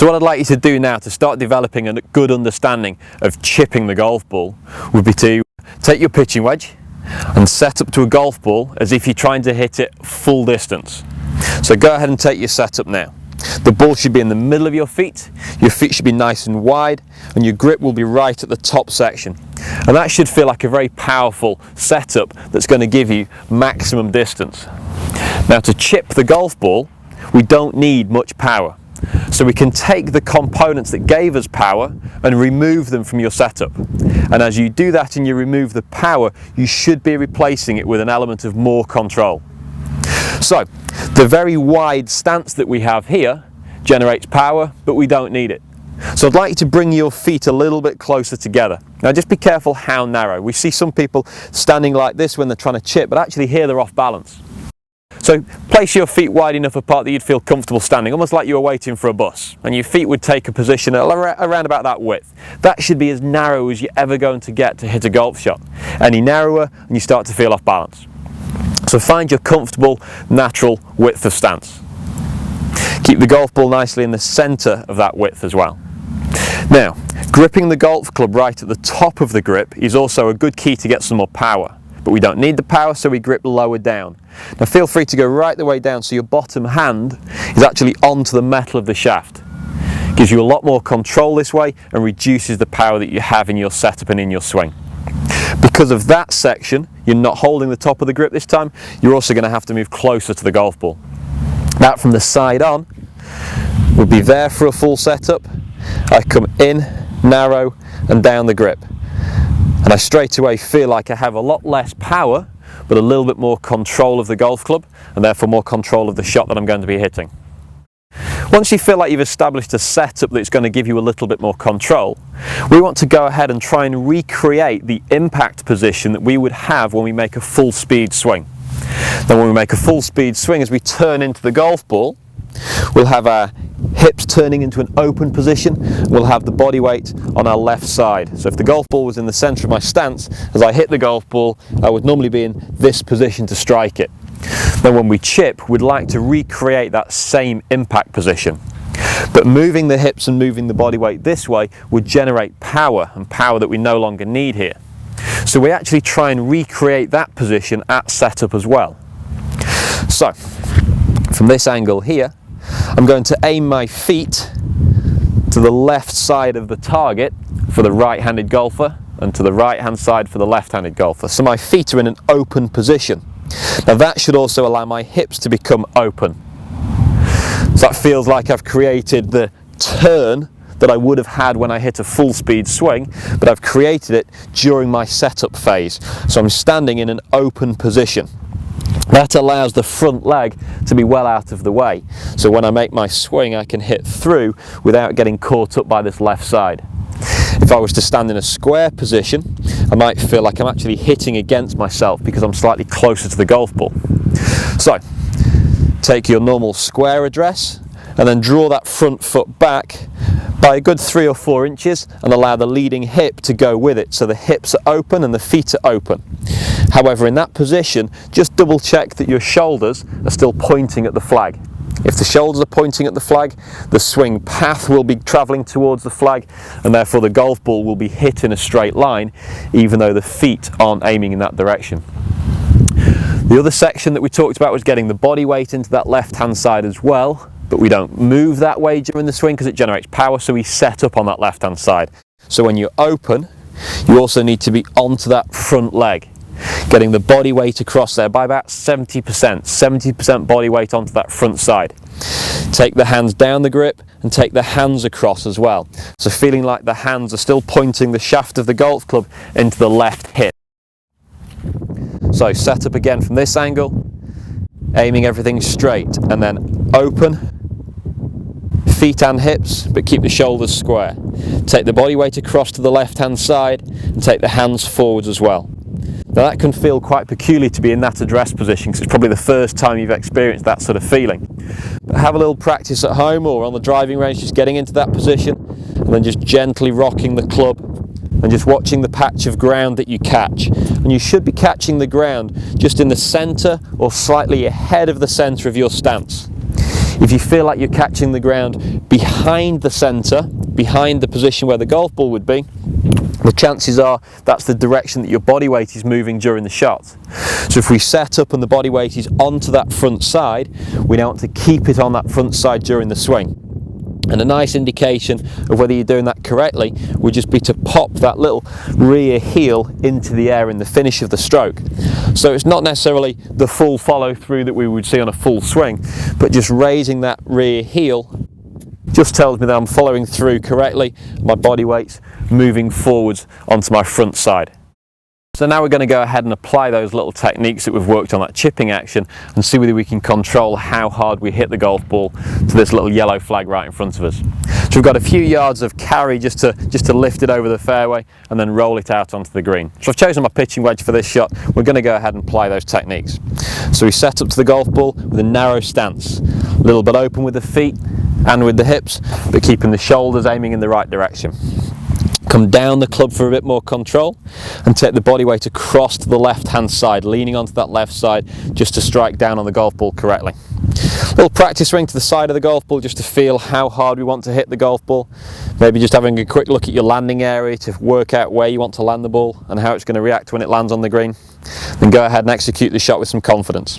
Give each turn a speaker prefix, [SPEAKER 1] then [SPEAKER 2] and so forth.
[SPEAKER 1] So what I'd like you to do now to start developing a good understanding of chipping the golf ball would be to take your pitching wedge and set up to a golf ball as if you're trying to hit it full distance. So go ahead and take your setup now. The ball should be in the middle of your feet should be nice and wide, and your grip will be right at the top section. And that should feel like a very powerful setup that's going to give you maximum distance. Now, to chip the golf ball, we don't need much power. So we can take the components that gave us power and remove them from your setup. And as you do that and you remove the power, you should be replacing it with an element of more control. So, the very wide stance that we have here generates power, but we don't need it. So I'd like you to bring your feet a little bit closer together. Now just be careful how narrow. We see some people standing like this when they're trying to chip, but actually here they're off balance. So place your feet wide enough apart that you'd feel comfortable standing, almost like you were waiting for a bus, and your feet would take a position around about that width. That should be as narrow as you're ever going to get to hit a golf shot. Any narrower and you start to feel off balance. So find your comfortable, natural width of stance. Keep the golf ball nicely in the centre of that width as well. Now, gripping the golf club right at the top of the grip is also a good key to get some more power. But we don't need the power, so we grip lower down. Now feel free to go right the way down so your bottom hand is actually onto the metal of the shaft. Gives you a lot more control this way and reduces the power that you have in your setup and in your swing. Because of that section, you're not holding the top of the grip this time, you're also going to have to move closer to the golf ball. That from the side on would be there for a full setup. I come in, narrow and down the grip. And I straight away feel like I have a lot less power, but a little bit more control of the golf club, and therefore more control of the shot that I'm going to be hitting. Once you feel like you've established a setup that's going to give you a little bit more control, we want to go ahead and try and recreate the impact position that we would have when we make a full speed swing. Then when we make a full speed swing, as we turn into the golf ball, we'll have our hips turning into an open position. We'll have the body weight on our left side. So if the golf ball was in the centre of my stance, as I hit the golf ball, I would normally be in this position to strike it. Then when we chip, we'd like to recreate that same impact position. But moving the hips and moving the body weight this way would generate power, and power that we no longer need here. So we actually try and recreate that position at setup as well. So, from this angle here, I'm going to aim my feet to the left side of the target for the right-handed golfer and to the right-hand side for the left-handed golfer. So my feet are in an open position. Now that should also allow my hips to become open. So that feels like I've created the turn that I would have had when I hit a full speed swing, but I've created it during my setup phase. So I'm standing in an open position. That allows the front leg to be well out of the way. So when I make my swing, I can hit through without getting caught up by this left side. If I was to stand in a square position, I might feel like I'm actually hitting against myself because I'm slightly closer to the golf ball. So, take your normal square address and then draw that front foot back by a good 3 or 4 inches and allow the leading hip to go with it, so the hips are open and the feet are open. However, in that position, just double check that your shoulders are still pointing at the flag. If the shoulders are pointing at the flag, the swing path will be travelling towards the flag, and therefore the golf ball will be hit in a straight line, even though the feet aren't aiming in that direction. The other section that we talked about was getting the body weight into that left-hand side as well, but we don't move that way during the swing because it generates power, so we set up on that left-hand side. So when you're open, you also need to be onto that front leg, getting the body weight across there by about 70% body weight onto that front side. Take the hands down the grip and take the hands across as well. So feeling like the hands are still pointing the shaft of the golf club into the left hip. So set up again from this angle, aiming everything straight, and then open, feet and hips, but keep the shoulders square. Take the body weight across to the left hand side and take the hands forwards as well. Now that can feel quite peculiar to be in that address position because it's probably the first time you've experienced that sort of feeling. But have a little practice at home or on the driving range, just getting into that position and then just gently rocking the club and just watching the patch of ground that you catch. And you should be catching the ground just in the centre or slightly ahead of the centre of your stance. If you feel like you're catching the ground behind the centre, behind the position where the golf ball would be, the chances are that's the direction that your body weight is moving during the shot. So if we set up and the body weight is onto that front side, we now want to keep it on that front side during the swing. And a nice indication of whether you're doing that correctly would just be to pop that little rear heel into the air in the finish of the stroke. So it's not necessarily the full follow through that we would see on a full swing, but just raising that rear heel just tells me that I'm following through correctly, my body weight's moving forwards onto my front side. So now we're going to go ahead and apply those little techniques that we've worked on that chipping action and see whether we can control how hard we hit the golf ball to this little yellow flag right in front of us. So we've got a few yards of carry just to lift it over the fairway and then roll it out onto the green. So I've chosen my pitching wedge for this shot. We're going to go ahead and apply those techniques. So we set up to the golf ball with a narrow stance, a little bit open with the feet and with the hips, but keeping the shoulders aiming in the right direction. Come down the club for a bit more control and take the body weight across to the left hand side, leaning onto that left side just to strike down on the golf ball correctly. Little practice swing to the side of the golf ball just to feel how hard we want to hit the golf ball. Maybe just having a quick look at your landing area to work out where you want to land the ball and how it's going to react when it lands on the green. Then go ahead and execute the shot with some confidence.